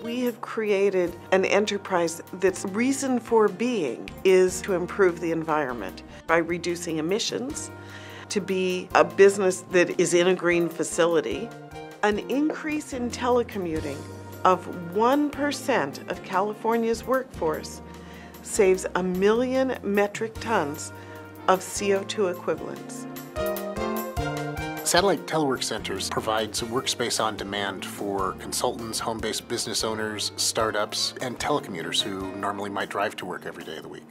We have created an enterprise that's reason for being is to improve the environment by reducing emissions, to be a business that is in a green facility. An increase in telecommuting of 1% of California's workforce saves 1 million metric tons of CO2 equivalents. Satellite Telework Centers provides workspace on demand for consultants, home-based business owners, startups, and telecommuters who normally might drive to work every day of the week.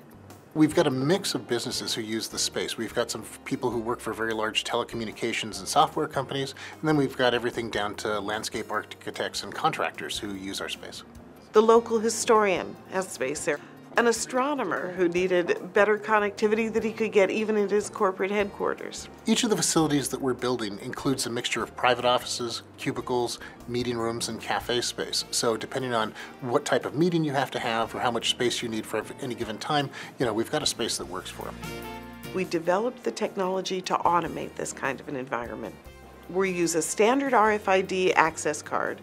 We've got a mix of businesses who use the space. We've got some people who work for very large telecommunications and software companies, and then we've got everything down to landscape architects and contractors who use our space. The local historian has space there. An astronomer who needed better connectivity that he could get even at his corporate headquarters. Each of the facilities that we're building includes a mixture of private offices, cubicles, meeting rooms, and cafe space. So depending on what type of meeting you have to have or how much space you need for any given time, we've got a space that works for them. We developed the technology to automate this kind of an environment. We use a standard RFID access card.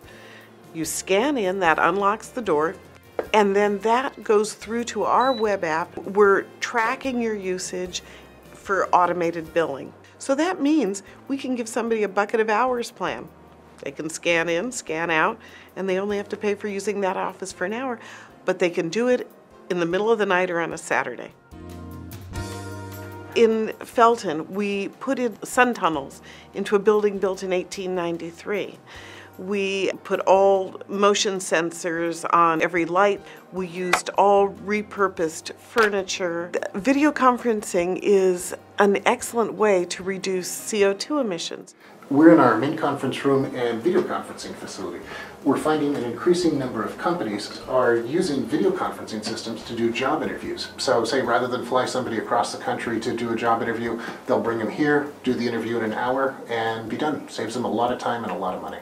You scan in, that unlocks the door, and then that goes through to our web app. We're tracking your usage for automated billing. So that means we can give somebody a bucket of hours plan. They can scan in, scan out, and they only have to pay for using that office for an hour, but they can do it in the middle of the night or on a Saturday. In Felton, we put in sun tunnels into a building built in 1893. We put all motion sensors on every light. We used all repurposed furniture. Video conferencing is an excellent way to reduce CO2 emissions. We're in our main conference room and video conferencing facility. We're finding an increasing number of companies are using video conferencing systems to do job interviews. So say rather than fly somebody across the country to do a job interview, they'll bring them here, do the interview in an hour, and be done. Saves them a lot of time and a lot of money.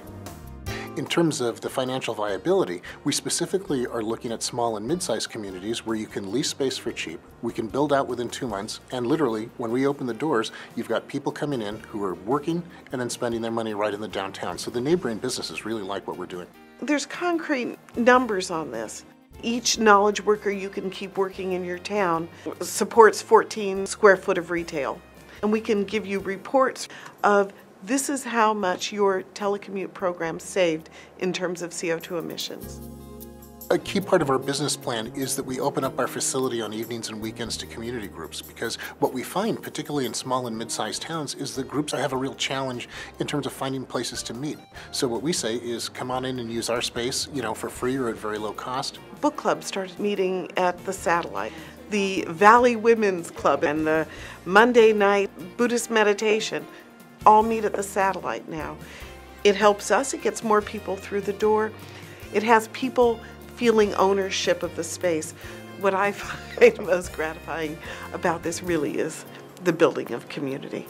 In terms of the financial viability, we specifically are looking at small and mid-sized communities where you can lease space for cheap, we can build out within 2 months, and literally, when we open the doors, you've got people coming in who are working and then spending their money right in the downtown. So the neighboring businesses really like what we're doing. There's concrete numbers on this. Each knowledge worker you can keep working in your town supports 14 square foot of retail. And we can give you reports of this is how much your telecommute program saved in terms of CO2 emissions. A key part of our business plan is that we open up our facility on evenings and weekends to community groups, because what we find, particularly in small and mid-sized towns, is that groups have a real challenge in terms of finding places to meet. So what we say is come on in and use our space, for free or at very low cost. Book clubs started meeting at the Satellite. The Valley Women's Club and the Monday night Buddhist meditation all meet at the Satellite now. It helps us, it gets more people through the door. It has people feeling ownership of the space. What I find most gratifying about this really is the building of community.